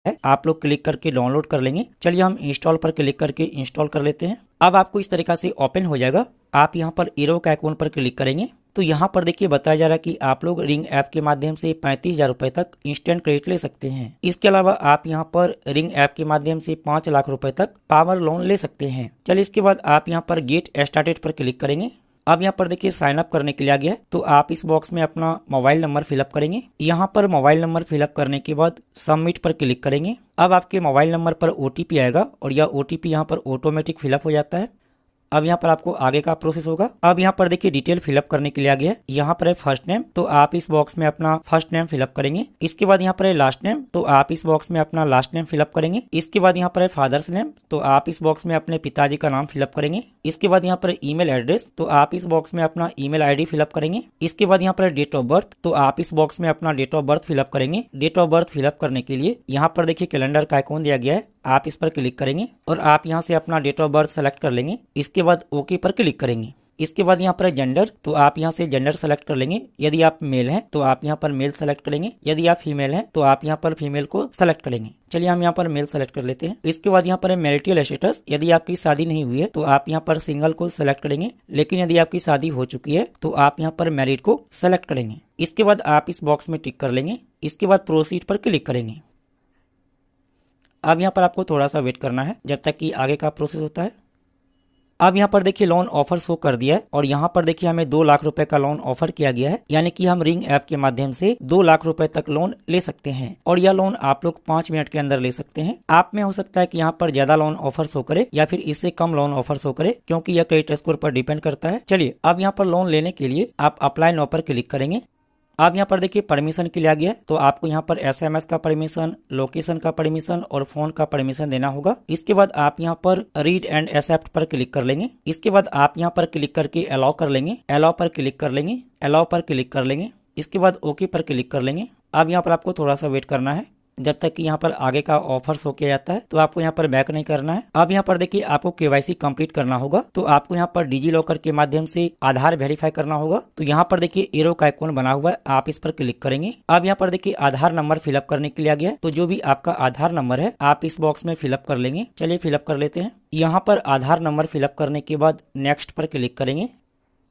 आप लोग क्लिक करके डाउनलोड कर लेंगे। चलिए हम इंस्टॉल पर क्लिक करके इंस्टॉल कर लेते हैं। अब आपको इस तरीका से ओपन हो जाएगा। आप यहाँ पर एरो का आइकॉन पर क्लिक करेंगे तो यहाँ पर देखिए बताया जा रहा है कि आप लोग रिंग ऐप के माध्यम से 35,000 रुपए तक इंस्टेंट क्रेडिट ले सकते हैं। इसके अलावा आप यहाँ पर रिंग ऐप के माध्यम से 5 लाख रुपए तक पावर लोन ले सकते हैं। चलिए इसके बाद आप यहाँ पर गेट स्टार्टेड पर क्लिक करेंगे। अब यहाँ पर देखिए साइन अप करने के लिए आ गया है, तो आप इस बॉक्स में अपना मोबाइल नंबर फिलअप करेंगे। यहाँ पर मोबाइल नंबर फिलअप करने के बाद सबमिट पर क्लिक करेंगे। अब आपके मोबाइल नंबर पर ओटीपी आएगा और यह ओटीपी यहाँ पर ऑटोमेटिक फिलअप हो जाता है। अब यहाँ पर आपको आगे का प्रोसेस होगा। अब यहाँ पर देखिए डिटेल फिलअप करने के लिए आ गया है। यहाँ पर है फर्स्ट नेम, तो आप इस बॉक्स में अपना फर्स्ट नेम फिलअप करेंगे। इसके बाद यहाँ पर है लास्ट नेम, तो आप इस बॉक्स में अपना लास्ट नेम फिलअप करेंगे। इसके बाद यहाँ पर है फादर्स नेम, तो आप इस बॉक्स में अपने पिताजी का नाम फिलअप करेंगे। इसके बाद यहाँ पर ईमेल एड्रेस, तो आप इस बॉक्स में अपना ईमेल आईडी फिलअप करेंगे। इसके बाद यहाँ पर डेट ऑफ बर्थ, तो आप इस बॉक्स में अपना डेट ऑफ बर्थ फिलअप करेंगे। डेट ऑफ बर्थ फिलअप करने के लिए यहाँ पर देखिए कैलेंडर का आइकॉन दिया गया है, आप इस पर क्लिक करेंगे और आप यहाँ से अपना डेट ऑफ बर्थ सेलेक्ट कर लेंगे। इसके बाद ओके पर क्लिक करेंगे। इसके बाद यहाँ पर जेंडर, तो आप यहाँ से जेंडर सेलेक्ट कर लेंगे। यदि आप मेल हैं तो आप यहाँ पर मेल सेलेक्ट करेंगे। यदि आप फीमेल हैं तो आप यहाँ पर फीमेल को सेलेक्ट करेंगे। चलिए हम यहाँ पर मेल सेलेक्ट कर लेते हैं। इसके बाद यहाँ पर है मैरिटल स्टेटस, यदि आपकी शादी नहीं हुई है तो आप यहाँ पर सिंगल को सेलेक्ट करेंगे, लेकिन यदि आपकी शादी हो चुकी है तो आप यहाँ पर मैरिड को सेलेक्ट करेंगे। इसके बाद आप इस बॉक्स में टिक कर लेंगे। इसके बाद प्रोसीड पर क्लिक करेंगे। अब यहाँ पर आपको थोड़ा सा वेट करना है जब तक कि आगे का प्रोसेस होता है। अब यहाँ पर देखिए लोन ऑफर शो कर दिया है और यहाँ पर देखिए हमें 2 लाख रुपए का लोन ऑफर किया गया है, यानी कि हम रिंग ऐप के माध्यम से 2 लाख रुपए तक लोन ले सकते हैं और यह लोन आप लोग 5 मिनट के अंदर ले सकते हैं। आप में हो सकता है कि यहाँ पर ज्यादा लोन ऑफर शो करे या फिर इससे कम लोन ऑफर शो करे, क्योंकि यह क्रेडिट स्कोर पर डिपेंड करता है। चलिए अब यहाँ पर लोन लेने के लिए आप अप्लाई नाउ पर क्लिक करेंगे। अब यहाँ पर देखिए परमिशन के लिए आ गया है, तो आपको यहाँ पर एसएमएस का परमिशन, लोकेशन का परमिशन और फोन का परमिशन देना होगा। इसके बाद आप यहाँ पर रीड एंड एक्सेप्ट पर क्लिक कर लेंगे। इसके बाद आप यहाँ पर क्लिक करके अलाउ कर लेंगे। अलाउ पर क्लिक कर लेंगे। अलाउ पर क्लिक कर लेंगे। इसके बाद ओके पर क्लिक कर लेंगे। अब यहाँ पर आपको थोड़ा सा वेट करना है जब तक कि यहाँ पर आगे का ऑफर शो किया जाता है, तो आपको यहाँ पर बैक नहीं करना है। अब यहाँ पर देखिए आपको केवाईसी कंप्लीट करना होगा, तो आपको यहाँ पर डिजी लॉकर के माध्यम से आधार वेरीफाई करना होगा। तो यहाँ पर देखिए एरो का आइकॉन बना हुआ है, आप इस पर क्लिक करेंगे। अब यहाँ पर देखिए आधार नंबर फिलअप करने के लिए आ गया है, तो जो भी आपका आधार नंबर है आप इस बॉक्स में फिलअप कर लेंगे। चलिए फिलअप कर लेते हैं। यहाँ पर आधार नंबर फिलअप करने के बाद नेक्स्ट पर क्लिक करेंगे।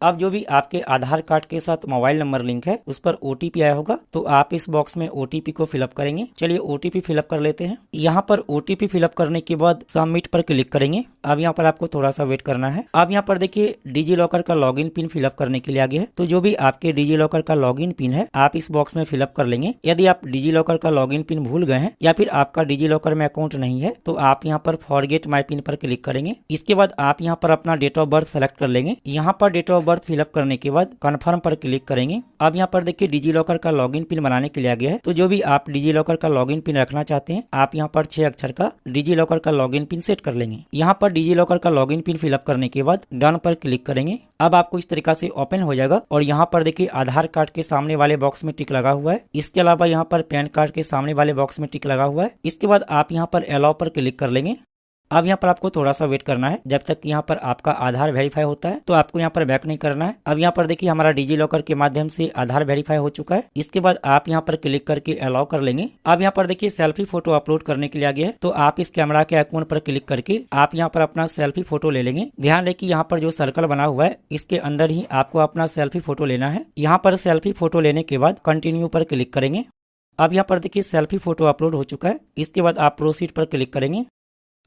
अब जो भी आपके आधार कार्ड के साथ मोबाइल नंबर लिंक है उस पर ओटीपी आया होगा, तो आप इस बॉक्स में ओटीपी को फिलअप करेंगे। चलिए ओटीपी फिलअप कर लेते हैं। यहाँ पर ओटीपी फिलअप करने के बाद सबमिट पर क्लिक करेंगे। अब यहाँ पर आपको थोड़ा सा वेट करना है। अब यहाँ पर देखिए डिजी लॉकर का लॉगिन पिन फिलअप करने के लिए आ गया है, तो जो भी आपके डिजी लॉकर का लॉगिन पिन है आप इस बॉक्स में फिलअप कर लेंगे। यदि आप डिजी लॉकर का लॉगिन पिन भूल गए हैं या फिर आपका डिजी लॉकर में अकाउंट नहीं है तो आप यहाँ पर फॉरगेट माई पिन पर क्लिक करेंगे। इसके बाद आप यहाँ पर अपना डेट ऑफ बर्थ सेलेक्ट कर लेंगे। यहाँ पर डेट ऑफ बर्थ फिलअप करने के बाद कंफर्म पर क्लिक करेंगे। अब यहाँ पर देखिए डिजी लॉकर का लॉगिन पिन बनाने के लिए आ गया है, तो जो भी आप डिजी लॉकर का लॉगिन पिन रखना चाहते हैं आप यहाँ पर 6 अक्षर का डिजी लॉकर का लॉगिन पिन सेट कर लेंगे। यहाँ पर डिजी लॉकर का लॉगिन पिन फिलअप करने के बाद डन पर क्लिक करेंगे। अब आपको इस तरीका से ओपन हो जाएगा और यहाँ पर देखिए आधार कार्ड के सामने वाले बॉक्स में टिक लगा हुआ है। इसके अलावा यहाँ पर पैन कार्ड के सामने वाले बॉक्स में टिक लगा हुआ है। इसके बाद आप यहाँ पर अलाउ पर क्लिक कर लेंगे। अब यहाँ पर आपको थोड़ा सा वेट करना है जब तक यहाँ पर आपका आधार वेरीफाई होता है, तो आपको यहाँ पर बैक नहीं करना है। अब यहाँ पर देखिए हमारा डिजी लॉकर के माध्यम से आधार वेरीफाई हो चुका है। इसके बाद आप यहाँ पर क्लिक करके अलाउ कर लेंगे। अब यहाँ पर देखिए सेल्फी फोटो अपलोड करने के लिए आ गया है, तो आप इस कैमरा के आइकॉन पर क्लिक करके आप यहाँ पर अपना सेल्फी फोटो ले लेंगे। ध्यान रहे कि यहाँ पर जो सर्कल बना हुआ है इसके अंदर ही आपको अपना सेल्फी फोटो लेना है। यहाँ पर सेल्फी फोटो लेने के बाद कंटिन्यू पर क्लिक करेंगे। अब यहाँ पर देखिए सेल्फी फोटो अपलोड हो चुका है। इसके बाद आप प्रोसीड पर क्लिक करेंगे।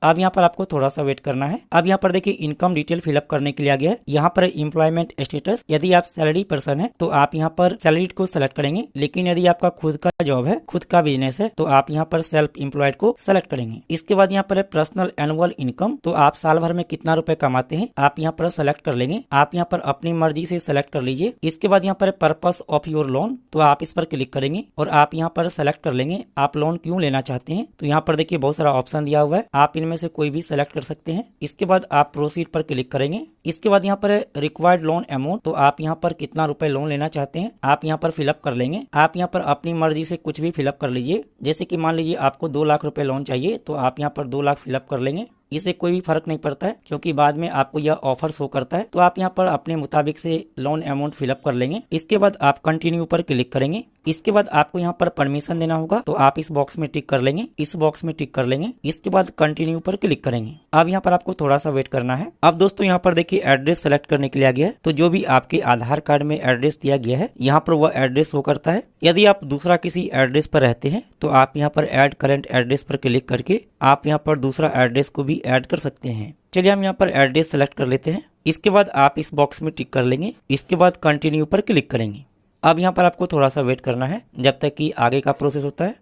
अब यहाँ पर आपको थोड़ा सा वेट करना है। अब यहाँ पर देखिए इनकम डिटेल फिलअप करने के लिए आ गया है। यहाँ पर एम्प्लॉयमेंट स्टेटस, यदि आप सैलरी पर्सन है तो आप यहाँ पर सैलरीड को सेलेक्ट करेंगे, लेकिन यदि आपका खुद का जॉब है, खुद का बिजनेस है, तो आप यहाँ पर सेल्फ एम्प्लॉयड को सेलेक्ट करेंगे। इसके बाद यहाँ पर है पर्सनल एनुअल इनकम, तो आप साल भर में कितना रुपए कमाते हैं आप यहाँ पर सेलेक्ट कर लेंगे। आप यहाँ पर अपनी मर्जी से सेलेक्ट कर लीजिए। इसके बाद यहाँ पर पर्पस ऑफ योर लोन, तो आप इस पर क्लिक करेंगे और आप यहाँ पर सेलेक्ट कर लेंगे आप लोन क्यों लेना चाहते हैं। तो यहाँ पर देखिए बहुत सारा ऑप्शन दिया हुआ है, आप इनमें से कोई भी सेलेक्ट कर सकते हैं। इसके बाद आप प्रोसीड पर क्लिक करेंगे। इसके बाद यहाँ पर रिक्वायर्ड लोन अमाउंट, तो आप यहाँ पर कितना रुपए लोन लेना चाहते हैं आप यहाँ पर फिलअप कर लेंगे। आप यहाँ पर अपनी मर्जी से कुछ भी फिलअप कर लीजिए। जैसे कि मान लीजिए आपको 2 लाख रुपए लोन चाहिए, तो आप यहाँ पर 2 लाख फिलअप कर लेंगे। इससे कोई भी फर्क नहीं पड़ता है, क्योंकि बाद में आपको यह ऑफर शो करता है। तो आप यहाँ पर अपने मुताबिक से लोन अमाउंट फिलअप कर लेंगे। इसके बाद आप कंटिन्यू पर क्लिक करेंगे। इसके बाद आपको यहाँ पर परमिशन देना होगा, तो आप इस बॉक्स में टिक कर लेंगे, इस बॉक्स में टिक कर लेंगे। इसके बाद कंटिन्यू पर क्लिक करेंगे। अब यहाँ पर आपको थोड़ा सा वेट करना है। अब दोस्तों यहाँ पर देखिए एड्रेस सेलेक्ट करने के लिए आ गया है, तो जो भी आपके आधार कार्ड में एड्रेस दिया गया है यहाँ पर वह एड्रेस शो करता है। यदि आप दूसरा किसी एड्रेस पर रहते हैं तो आप यहाँ पर ऐड करंट एड्रेस पर क्लिक करके आप यहाँ पर दूसरा एड्रेस को भी ऐड कर सकते हैं। चलिए हम यहाँ पर एड्रेस सेलेक्ट कर लेते हैं। इसके बाद आप इस बॉक्स में टिक कर लेंगे, इसके बाद कंटिन्यू पर क्लिक करेंगे। अब यहाँ पर आपको थोड़ा सा वेट करना है जब तक कि आगे का प्रोसेस होता है।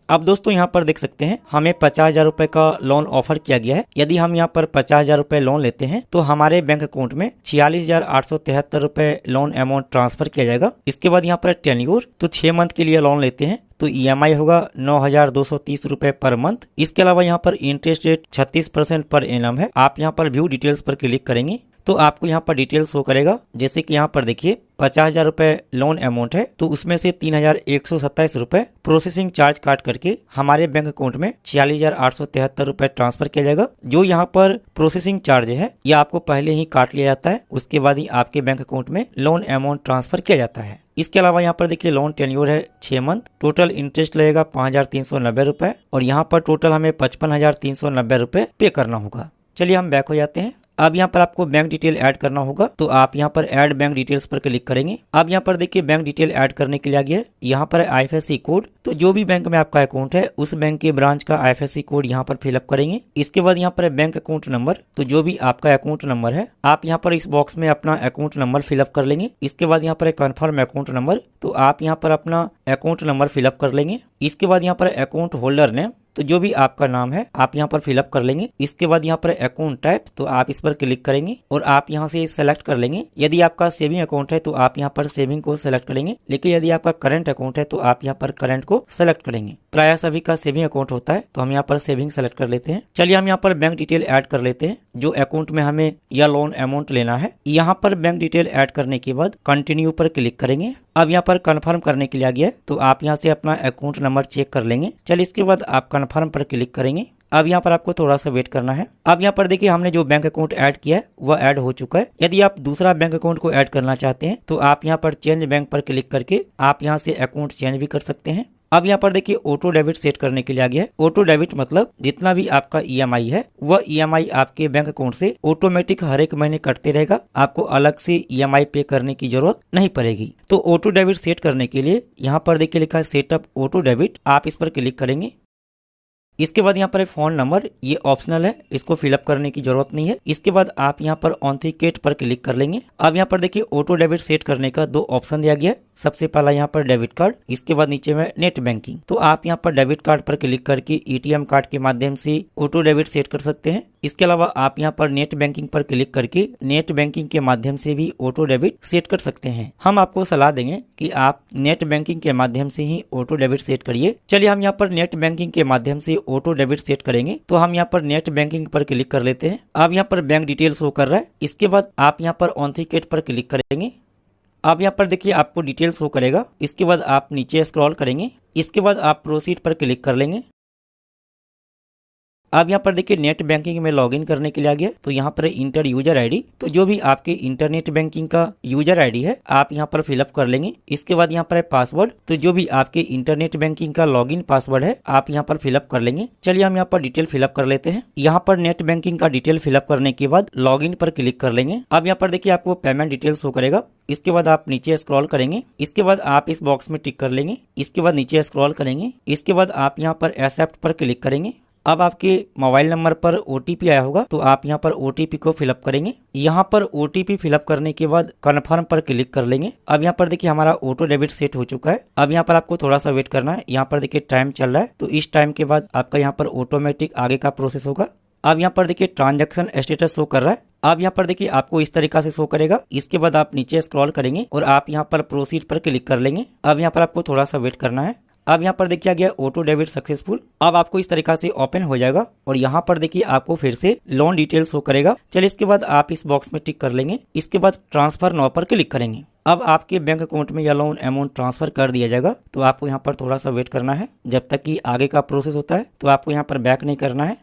अब दोस्तों यहाँ पर देख सकते हैं हमें 50,000 रुपए का लोन ऑफर किया गया है। यदि हम यहाँ पर 50,000 रुपए लोन लेते हैं तो हमारे बैंक अकाउंट में 46,873 रुपए लोन अमाउंट ट्रांसफर किया जाएगा। इसके बाद यहाँ पर टेन्योर, तो 6 मंथ के लिए लोन लेते हैं तो EMI होगा 9,230 रुपए पर मंथ। इसके अलावा यहाँ पर इंटरेस्ट रेट 36% पर एनम है। आप यहाँ पर व्यू डिटेल्स पर क्लिक करेंगे तो आपको यहाँ पर डिटेल्स शो करेगा। जैसे कि यहाँ पर देखिए 50,000 रुपए लोन अमाउंट है, तो उसमें से 3,127 रुपए प्रोसेसिंग चार्ज काट करके हमारे बैंक अकाउंट में 46,873 रुपए ट्रांसफर किया जाएगा। जो यहाँ पर प्रोसेसिंग चार्ज है यह आपको पहले ही काट लिया जाता है, उसके बाद ही आपके बैंक अकाउंट में लोन अमाउंट ट्रांसफर किया जाता है। इसके अलावा यहाँ पर देखिए लोन टेन्योर है 6 मंथ, टोटल इंटरेस्ट लगेगा 5,390 रुपए और यहाँ पर टोटल हमें 55,390 रुपए पे करना होगा। चलिए हम बैक हो जाते हैं। अब यहाँ पर आपको बैंक डिटेल ऐड करना होगा, तो आप यहाँ पर ऐड बैंक डिटेल्स पर क्लिक करेंगे। अब यहाँ पर देखिए बैंक डिटेल ऐड करने के लिए आ गया है, यहाँ पर IFSC कोड, तो जो भी बैंक में आपका अकाउंट है उस बैंक के ब्रांच का IFSC कोड यहाँ पर फिलअप करेंगे। इसके बाद यहाँ पर है बैंक अकाउंट नंबर, तो जो भी आपका अकाउंट नंबर है आप यहाँ पर इस बॉक्स में अपना अकाउंट नंबर फिलअप कर लेंगे। इसके बाद यहाँ पर है कन्फर्म अकाउंट नंबर, तो आप यहाँ पर अपना अकाउंट नंबर फिलअप कर लेंगे। इसके बाद यहाँ पर अकाउंट होल्डर नेम, तो जो भी आपका नाम है आप यहाँ पर फिलअप कर लेंगे। इसके बाद यहाँ पर अकाउंट टाइप, तो आप इस पर क्लिक करेंगे और आप यहाँ से सेलेक्ट कर लेंगे। यदि आपका सेविंग अकाउंट है तो आप यहाँ पर सेविंग को सेलेक्ट करेंगे, लेकिन यदि आपका करंट अकाउंट है तो आप यहाँ पर करंट को सेलेक्ट करेंगे। प्राय सभी का सेविंग अकाउंट होता है, तो हम यहाँ पर सेविंग सेलेक्ट कर लेते हैं। चलिए हम यहाँ पर बैंक डिटेल ऐड कर लेते हैं जो अकाउंट में हमें यह लोन अमाउंट लेना है। यहाँ पर बैंक डिटेल ऐड करने के बाद कंटिन्यू पर क्लिक करेंगे। अब यहाँ पर कंफर्म करने के लिए आ गया है, तो आप यहाँ से अपना अकाउंट नंबर चेक कर लेंगे। चलिए इसके बाद आप कंफर्म पर क्लिक करेंगे। अब यहाँ पर आपको थोड़ा सा वेट करना है। अब यहाँ पर देखिए हमने जो बैंक अकाउंट ऐड किया है वह ऐड हो चुका है। यदि आप दूसरा बैंक अकाउंट को ऐड करना चाहते हैं तो आप यहाँ पर चेंज बैंक पर क्लिक करके आप यहाँ से अकाउंट चेंज भी कर सकते हैं। अब यहाँ पर देखिए ऑटो डेबिट सेट करने के लिए आ गया है। ऑटो डेबिट मतलब जितना भी आपका EMI है वह EMI आपके बैंक अकाउंट से ऑटोमेटिक हर एक महीने कटते रहेगा, आपको अलग से EMI पे करने की जरूरत नहीं पड़ेगी। तो ऑटो डेबिट सेट करने के लिए यहाँ पर देखिए लिखा है सेटअप ऑटो डेबिट, आप इस पर क्लिक करेंगे। इसके बाद यहाँ पर फोन नंबर, ये ऑप्शनल है, इसको फिलअप करने की जरूरत नहीं है। इसके बाद आप यहाँ पर ऑथेंटिकेट पर क्लिक कर लेंगे। अब यहाँ पर देखिए ऑटो डेबिट सेट करने का 2 ऑप्शन दिया गया है। सबसे पहला यहाँ पर डेबिट कार्ड, इसके बाद नीचे में नेट बैंकिंग। तो आप यहाँ पर डेबिट कार्ड पर क्लिक करके ATM कार्ड के माध्यम से ऑटो डेबिट सेट कर सकते हैं। इसके अलावा आप यहाँ पर नेट बैंकिंग पर क्लिक करके नेट बैंकिंग के माध्यम से भी ऑटो डेबिट सेट कर सकते हैं। हम आपको सलाह देंगे कि आप नेट बैंकिंग के माध्यम से ही ऑटो डेबिट सेट करिए। चलिए हम यहाँ पर नेट बैंकिंग के माध्यम से ऑटो डेबिट सेट करेंगे, तो हम यहाँ पर नेट बैंकिंग पर क्लिक कर लेते हैं। अब यहाँ पर बैंक डिटेल शो कर रहा है। इसके बाद आप यहाँ पर ऑथेंटिकेट पर क्लिक करेंगे। अब यहाँ पर देखिए आपको डिटेल शो करेगा। इसके बाद आप नीचे स्क्रॉल करेंगे। इसके बाद आप प्रोसीड पर क्लिक कर लेंगे। अब यहाँ पर देखिए नेट बैंकिंग में लॉगिन करने के लिए आ गया, तो यहाँ पर इंटर यूजर आईडी, तो जो भी आपके इंटरनेट बैंकिंग का यूजर आईडी है आप यहाँ पर फिलअप कर लेंगे। इसके बाद यहाँ पर है पासवर्ड, तो जो भी आपके इंटरनेट बैंकिंग का लॉगिन पासवर्ड है आप यहाँ पर फिलअप कर लेंगे। चलिए हम यहाँ पर डिटेल फिलअप कर लेते हैं। यहाँ पर नेट बैंकिंग का डिटेल फिलअप करने के बाद लॉगिन पर क्लिक कर लेंगे। अब यहाँ पर देखिए आपको पेमेंट डिटेल शो करेगा। इसके बाद आप नीचे स्क्रॉल करेंगे। इसके बाद आप इस बॉक्स में टिक कर लेंगे। इसके बाद नीचे स्क्रॉल करेंगे। इसके बाद आप यहाँ पर एक्सेप्ट पर क्लिक करेंगे। अब आपके मोबाइल नंबर पर OTP आया होगा, तो आप यहाँ पर OTP को फिलअप करेंगे। यहाँ पर OTP फिलअप करने के बाद कन्फर्म पर क्लिक कर लेंगे। अब यहाँ पर देखिए हमारा ऑटो डेबिट सेट हो चुका है। अब यहाँ पर आपको थोड़ा सा वेट करना है। यहाँ पर देखिए टाइम चल रहा है, तो इस टाइम के बाद आपका यहाँ पर ऑटोमेटिक आगे का प्रोसेस होगा। अब यहाँ पर देखिए ट्रांजैक्शन स्टेटस शो कर रहा है। अब यहाँ पर देखिए आपको इस तरीका से शो करेगा। इसके बाद आप नीचे स्क्रॉल करेंगे और आप यहाँ पर प्रोसीड पर क्लिक कर लेंगे। अब यहाँ पर आपको थोड़ा सा वेट करना है। अब यहाँ पर देखिए आ गया ऑटो डेबिट सक्सेसफुल। अब आपको इस तरीका से ओपन हो जाएगा और यहाँ पर देखिए आपको फिर से लोन डिटेल शो करेगा। चलिए इसके बाद आप इस बॉक्स में टिक कर लेंगे। इसके बाद ट्रांसफर नाउ पर क्लिक करेंगे। अब आपके बैंक अकाउंट में यह लोन अमाउंट ट्रांसफर कर दिया जाएगा, तो आपको यहाँ पर थोड़ा सा वेट करना है जब तक कि आगे का प्रोसेस होता है। तो आपको यहाँ पर बैक नहीं करना है।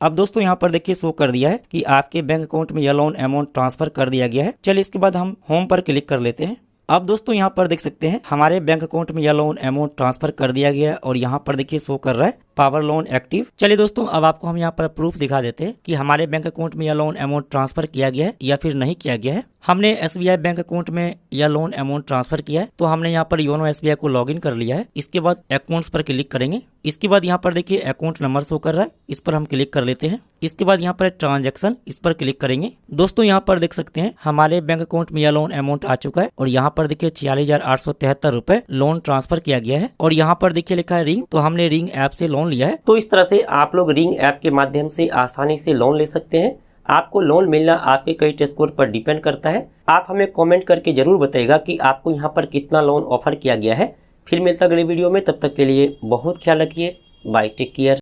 अब दोस्तों यहाँ पर देखिए शो कर दिया है कि आपके बैंक अकाउंट में यह लोन अमाउंट ट्रांसफर कर दिया गया है। चलिए इसके बाद हम होम पर क्लिक कर लेते हैं। अब दोस्तों यहाँ पर देख सकते हैं हमारे बैंक अकाउंट में यह लोन अमाउंट ट्रांसफर कर दिया गया है और यहाँ पर देखिए शो कर रहा है पावर लोन एक्टिव। चलिए दोस्तों अब आपको हम यहाँ पर प्रूफ दिखा देते हैं कि हमारे बैंक अकाउंट में यह लोन अमाउंट ट्रांसफर किया गया है या फिर नहीं किया गया है। हमने SBI बैंक अकाउंट में यह लोन अमाउंट ट्रांसफर किया है, तो हमने यहाँ पर योनो SBI को लॉगिन कर लिया है। इसके बाद अकाउंट्स पर क्लिक करेंगे। इसके बाद यहाँ पर देखिए अकाउंट नंबर शो कर रहा है, इस पर हम क्लिक कर लेते हैं। इसके बाद यहाँ पर ट्रांजैक्शन, इस पर क्लिक करेंगे। दोस्तों यहाँ पर देख सकते हैं हमारे बैंक अकाउंट में यह लोन अमाउंट आ चुका है और यहाँ पर देखिए 46,873 रुपए लोन ट्रांसफर किया गया है और यहाँ पर देखिए लिखा है रिंग, तो हमने रिंग ऐप से लोन लिया है। तो इस तरह से आप लोग रिंग ऐप के माध्यम से आसानी से लोन ले सकते हैं। आपको लोन मिलना आपके क्रेडिट स्कोर पर डिपेंड करता है। आप हमें कमेंट करके जरूर बताइएगा कि आपको यहाँ पर कितना लोन ऑफर किया गया है। फिर मिलता अगले वीडियो में, तब तक के लिए बहुत ख्याल रखिए। Bye, take care.